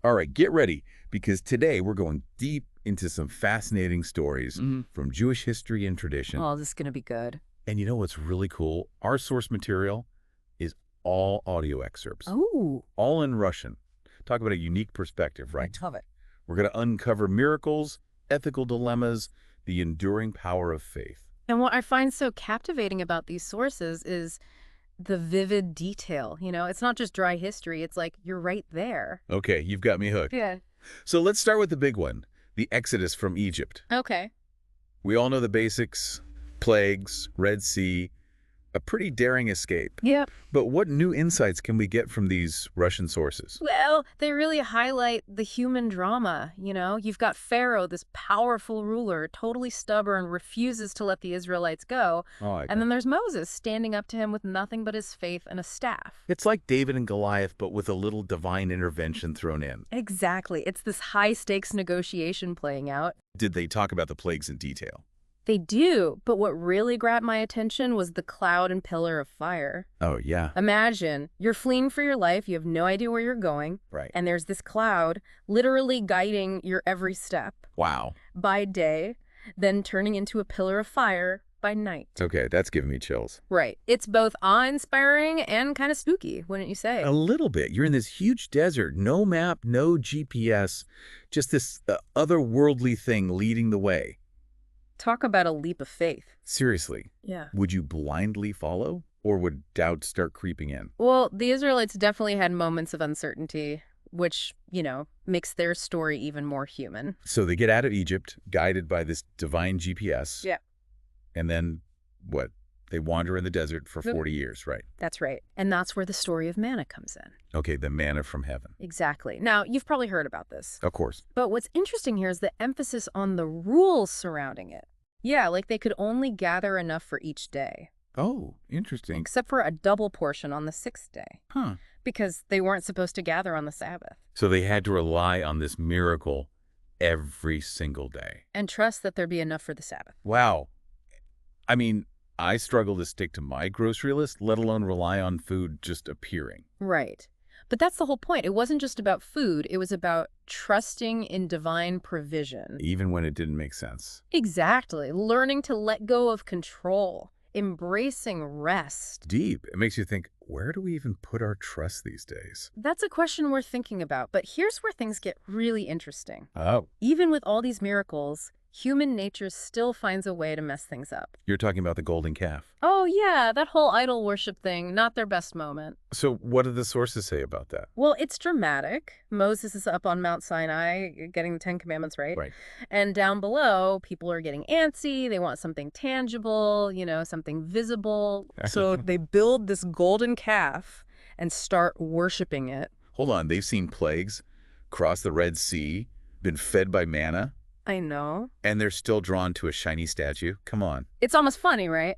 All right, get ready, because today we're going deep into some fascinating stories from Jewish history and tradition. Oh, this is going to be good. And you know what's really cool? Our source material is all audio excerpts, Oh, all in Russian. Talk about a unique perspective, right? I love it. We're going to uncover miracles, ethical dilemmas, the enduring power of faith. And what I find so captivating about these sources is the vivid detail. It's not just dry history. It's like you're right there. Okay, you've got me hooked. Yeah. So let's start with the big one, the Exodus from Egypt. Okay. We all know the basics: plagues, Red Sea, a pretty daring escape. Yep. But what new insights can we get from these Russian sources? Well, they really highlight the human drama. You've got Pharaoh, this powerful ruler, totally stubborn, refuses to let the Israelites go. And then there's Moses standing up to him with nothing but his faith and a staff. It's like David and Goliath, but with a little divine intervention thrown in. Exactly. It's this high-stakes negotiation playing out. Did they talk about the plagues in detail? They do, but what really grabbed my attention was the cloud and pillar of fire. Oh, yeah. Imagine, you're fleeing for your life, you have no idea where you're going, Right. and there's this cloud literally guiding your every step Wow. by day, then turning into a pillar of fire by night. Okay, that's giving me chills. Right. It's both awe-inspiring and kind of spooky, wouldn't you say? A little bit. You're in this huge desert, no map, no GPS, just this otherworldly thing leading the way. Talk about a leap of faith. Seriously, Yeah. would you blindly follow, or would doubt start creeping in? Well, the Israelites definitely had moments of uncertainty, which, makes their story even more human. So they get out of Egypt, guided by this divine GPS. Yeah. And then, what? They wander in the desert for 40 years, right? That's right. And that's where the story of manna comes in. Okay, the manna from heaven. Exactly. Now, you've probably heard about this. Of course. But what's interesting here is the emphasis on the rules surrounding it. Yeah, like they could only gather enough for each day. Oh, interesting. Except for a double portion on the sixth day. Huh. Because they weren't supposed to gather on the Sabbath. So they had to rely on this miracle every single day. And trust that there'd be enough for the Sabbath. Wow. I mean, I struggle to stick to my grocery list, let alone rely on food just appearing. Right. But that's the whole point. It wasn't just about food. It was about trusting in divine provision. Even when it didn't make sense. Exactly. Learning to let go of control. Embracing rest. Deep. It makes you think, where do we even put our trust these days? That's a question we're thinking about. But here's where things get really interesting. Oh. Even with all these miracles, human nature still finds a way to mess things up. You're talking about the golden calf. Oh, yeah, that whole idol worship thing, not their best moment. So what do the sources say about that? Well, it's dramatic. Moses is up on Mount Sinai getting the Ten Commandments right. Right. And down below, people are getting antsy. They want something tangible, something visible. So they build this golden calf and start worshiping it. Hold on. They've seen plagues, crossed the Red Sea, been fed by manna, I know. and they're still drawn to a shiny statue? Come on. It's almost funny, right?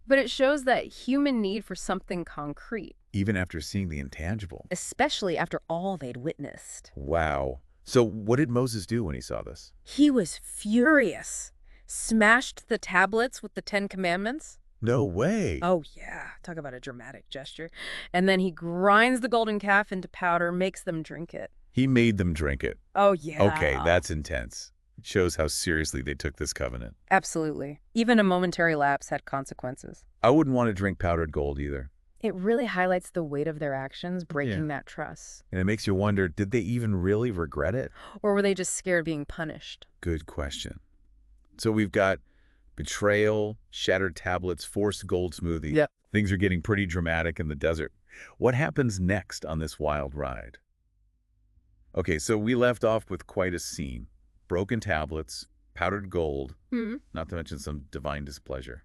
But it shows that human need for something concrete. Even after seeing the intangible. Especially after all they'd witnessed. Wow. So what did Moses do when he saw this? He was furious. Smashed the tablets with the 10 Commandments. No way. Oh, yeah. Talk about a dramatic gesture. And then he grinds the golden calf into powder, makes them drink it. He made them drink it. Oh, yeah. Okay, that's intense. It shows how seriously they took this covenant. Absolutely. Even a momentary lapse had consequences. I wouldn't want to drink powdered gold either. It really highlights the weight of their actions, breaking that trust. And it makes you wonder, did they even really regret it? Or were they just scared being punished? Good question. So we've got betrayal, shattered tablets, forced gold smoothie. Yep. Things are getting pretty dramatic in the desert. What happens next on this wild ride? Okay, so we left off with quite a scene. Broken tablets, powdered gold, not to mention some divine displeasure.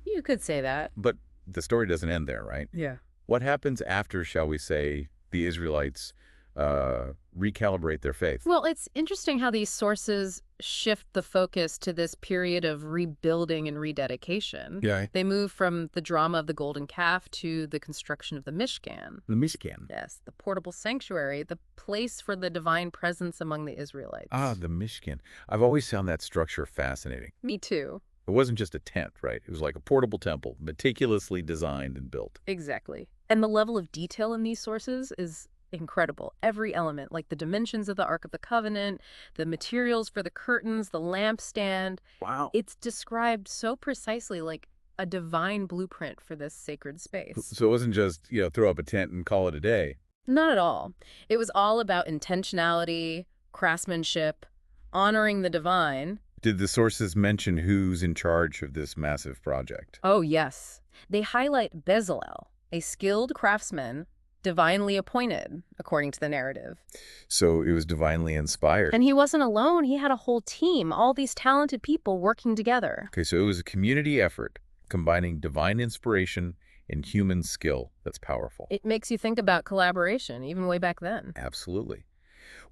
You could say that. But the story doesn't end there, right? Yeah. What happens after, shall we say, the Israelites recalibrate their faith? Well, it's interesting how these sources shift the focus to this period of rebuilding and rededication. Yeah. They move from the drama of the golden calf to the construction of the Mishkan. The Mishkan. Yes, the portable sanctuary, the place for the divine presence among the Israelites. Ah, the Mishkan. I've always found that structure fascinating. Me too. It wasn't just a tent, right? It was like a portable temple, meticulously designed and built. Exactly. And the level of detail in these sources is incredible. Every element, like the dimensions of the Ark of the Covenant, the materials for the curtains, the lampstand. Wow. It's described so precisely, like a divine blueprint for this sacred space. So it wasn't just, throw up a tent and call it a day. Not at all. It was all about intentionality, craftsmanship, honoring the divine. Did the sources mention who's in charge of this massive project? Oh, yes. They highlight Bezalel, a skilled craftsman, divinely appointed, according to the narrative. So it was divinely inspired. And he wasn't alone. He had a whole team, all these talented people working together. Okay, so it was a community effort, combining divine inspiration and human skill. That's powerful. It makes you think about collaboration, even way back then. Absolutely.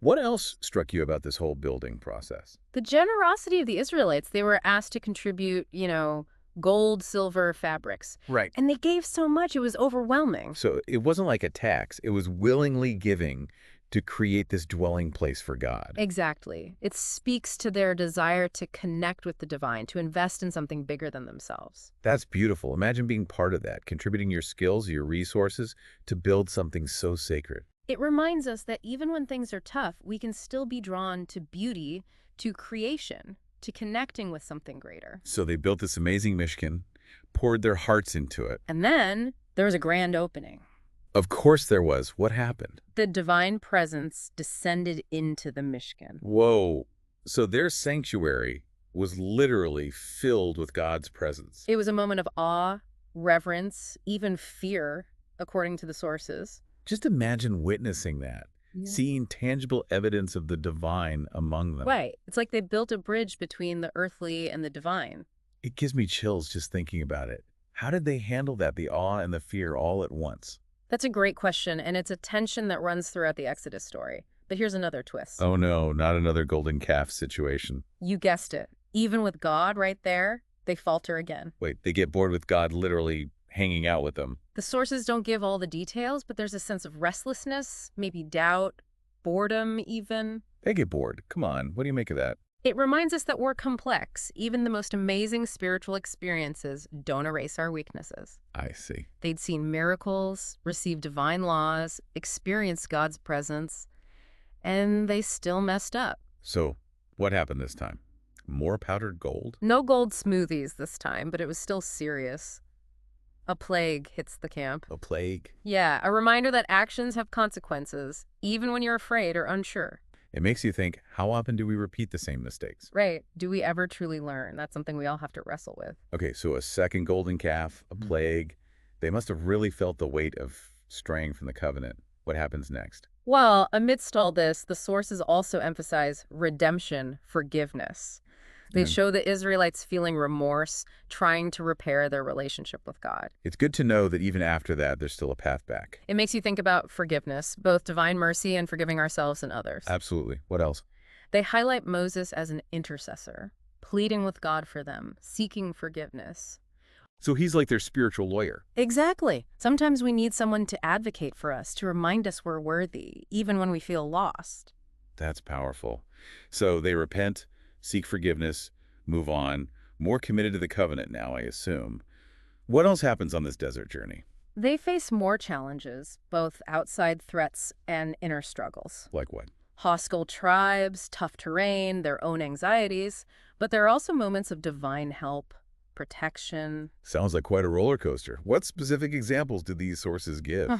What else struck you about this whole building process? The generosity of the Israelites. They were asked to contribute, gold, silver, fabrics. Right. And they gave so much, it was overwhelming. So it wasn't like a tax. It was willingly giving to create this dwelling place for God. Exactly. It speaks to their desire to connect with the divine, to invest in something bigger than themselves. That's beautiful. Imagine being part of that, contributing your skills, your resources to build something so sacred. It reminds us that even when things are tough, we can still be drawn to beauty, to creation, to connecting with something greater. So they built this amazing Mishkan, poured their hearts into it. And then there was a grand opening. Of course there was. What happened? The divine presence descended into the Mishkan. Whoa. So their sanctuary was literally filled with God's presence. It was a moment of awe, reverence, even fear, according to the sources. Just imagine witnessing that, seeing tangible evidence of the divine among them. Right. It's like they built a bridge between the earthly and the divine. It gives me chills just thinking about it. How did they handle that, the awe and the fear all at once? That's a great question, and it's a tension that runs throughout the Exodus story. But here's another twist. Oh no, not another golden calf situation. You guessed it. Even with God right there, they falter again. Wait, they get bored with God literally hanging out with them. The sources don't give all the details, but there's a sense of restlessness, maybe doubt, boredom even. They get bored. Come on, what do you make of that? It reminds us that we're complex. Even the most amazing spiritual experiences don't erase our weaknesses. I see. They'd seen miracles, received divine laws, experienced God's presence, and they still messed up. So, what happened this time? More powdered gold? No gold smoothies this time, but it was still serious. A plague hits the camp. A plague? Yeah, a reminder that actions have consequences, even when you're afraid or unsure. It makes you think, how often do we repeat the same mistakes? Right. Do we ever truly learn? That's something we all have to wrestle with. Okay, so a second golden calf, a plague. They must have really felt the weight of straying from the covenant. What happens next? Well, amidst all this, the sources also emphasize redemption, forgiveness. They show the Israelites feeling remorse, trying to repair their relationship with God. It's good to know that even after that, there's still a path back. It makes you think about forgiveness, both divine mercy and forgiving ourselves and others. Absolutely. What else? They highlight Moses as an intercessor, pleading with God for them, seeking forgiveness. So he's like their spiritual lawyer. Exactly. Sometimes we need someone to advocate for us, to remind us we're worthy, even when we feel lost. That's powerful. So they repent, seek forgiveness, move on, more committed to the covenant now, I assume. What else happens on this desert journey? They face more challenges, both outside threats and inner struggles. Like what? Hostile tribes, tough terrain, their own anxieties, but there are also moments of divine help, protection. Sounds like quite a roller coaster. What specific examples do these sources give?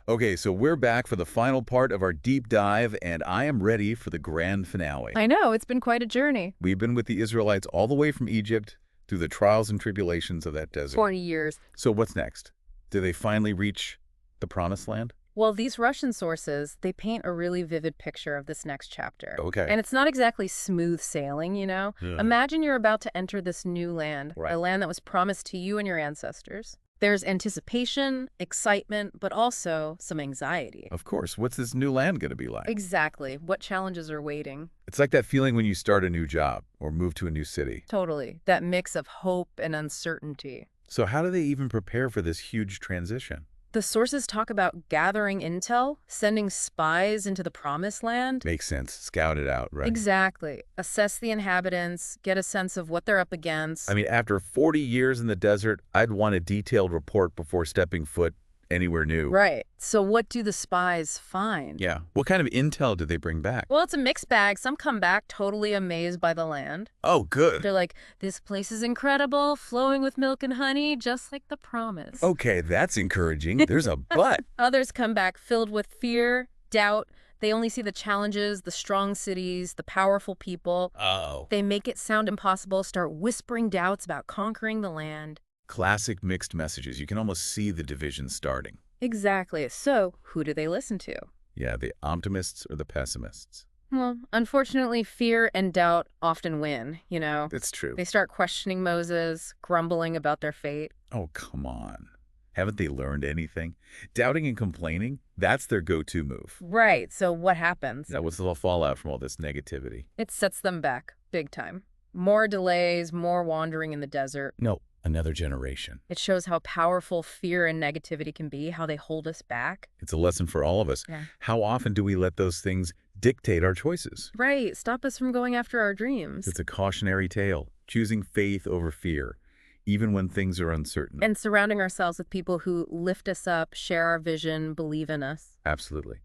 Okay, so we're back for the final part of our deep dive, and I am ready for the grand finale. I know, it's been quite a journey. We've been with the Israelites all the way from Egypt through the trials and tribulations of that desert. 40 years. So what's next? Do they finally reach the promised land? Well, these Russian sources, they paint a really vivid picture of this next chapter. Okay. And it's not exactly smooth sailing, Yeah. Imagine you're about to enter this new land, Right. a land that was promised to you and your ancestors. There's anticipation, excitement, but also some anxiety. Of course. What's this new land going to be like? Exactly. What challenges are waiting? It's like that feeling when you start a new job or move to a new city. Totally. That mix of hope and uncertainty. So how do they even prepare for this huge transition? The sources talk about gathering intel, sending spies into the promised land. Makes sense. Scout it out, right? Exactly. Assess the inhabitants, get a sense of what they're up against. I mean, after 40 years in the desert, I'd want a detailed report before stepping foot anywhere new. Right. So what do the spies find? Yeah. What kind of intel did they bring back? Well, it's a mixed bag. Some come back totally amazed by the land. Oh, good. They're like, this place is incredible, flowing with milk and honey, just like the promise. Okay, that's encouraging. There's a but. Others come back filled with fear, doubt. They only see the challenges, the strong cities, the powerful people. Oh. They make it sound impossible, start whispering doubts about conquering the land. Classic mixed messages. You can almost see the division starting. Exactly. So, who do they listen to? Yeah, the optimists or the pessimists. Well, unfortunately, fear and doubt often win, you know. That's true. They start questioning Moses, grumbling about their fate. Oh, come on. Haven't they learned anything? Doubting and complaining, that's their go-to move. Right. So what happens? That was the fallout from all this negativity. It sets them back, big time. More delays, more wandering in the desert. No, another generation. It shows how powerful fear and negativity can be, how they hold us back. It's a lesson for all of us. Yeah. How often do we let those things dictate our choices? Right. Stop us from going after our dreams. It's a cautionary tale, choosing faith over fear, even when things are uncertain. And surrounding ourselves with people who lift us up, share our vision, believe in us. Absolutely.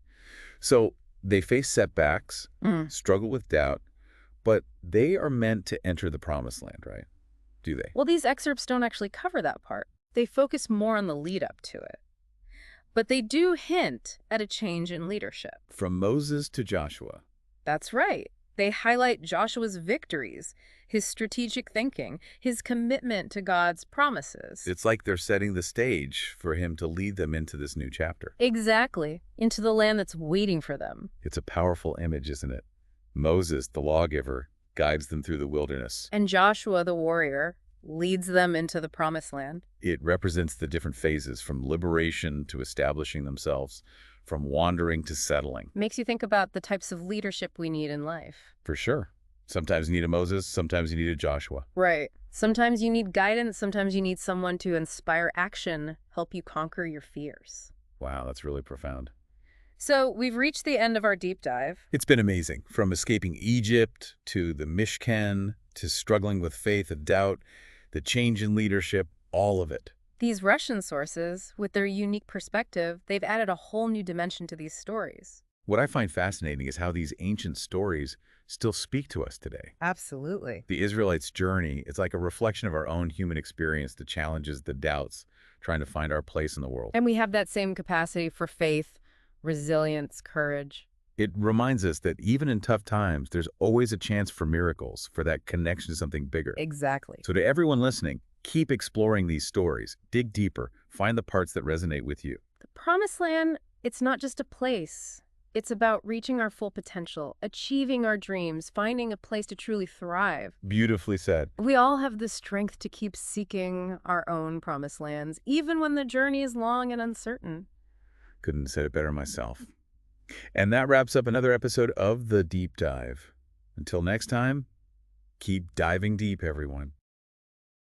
So they face setbacks, struggle with doubt, but they are meant to enter the promised land, right? Do they? Well, these excerpts don't actually cover that part. They focus more on the lead up to it. But they do hint at a change in leadership. From Moses to Joshua. That's right. They highlight Joshua's victories, his strategic thinking, his commitment to God's promises. It's like they're setting the stage for him to lead them into this new chapter. Exactly. Into the land that's waiting for them. It's a powerful image, isn't it? Moses, the lawgiver, guides them through the wilderness. And Joshua, the warrior, leads them into the promised land. It represents the different phases, from liberation to establishing themselves, from wandering to settling. Makes you think about the types of leadership we need in life. For sure. Sometimes you need a Moses, sometimes you need a Joshua. Right. Sometimes you need guidance, sometimes you need someone to inspire action, help you conquer your fears. Wow, that's really profound. So we've reached the end of our deep dive. It's been amazing. From escaping Egypt to the Mishkan to struggling with faith and doubt, the change in leadership, all of it. These Russian sources, with their unique perspective, they've added a whole new dimension to these stories. What I find fascinating is how these ancient stories still speak to us today. Absolutely. The Israelites' journey is like a reflection of our own human experience, the challenges, the doubts, trying to find our place in the world. And we have that same capacity for faith, resilience, courage. It reminds us that even in tough times, there's always a chance for miracles, for that connection to something bigger. Exactly. So to everyone listening, keep exploring these stories, dig deeper, find the parts that resonate with you. The Promised Land, it's not just a place. It's about reaching our full potential, achieving our dreams, finding a place to truly thrive. Beautifully said. We all have the strength to keep seeking our own promised lands, even when the journey is long and uncertain. Couldn't have said it better myself. And that wraps up another episode of The Deep Dive. Until next time, keep diving deep, everyone.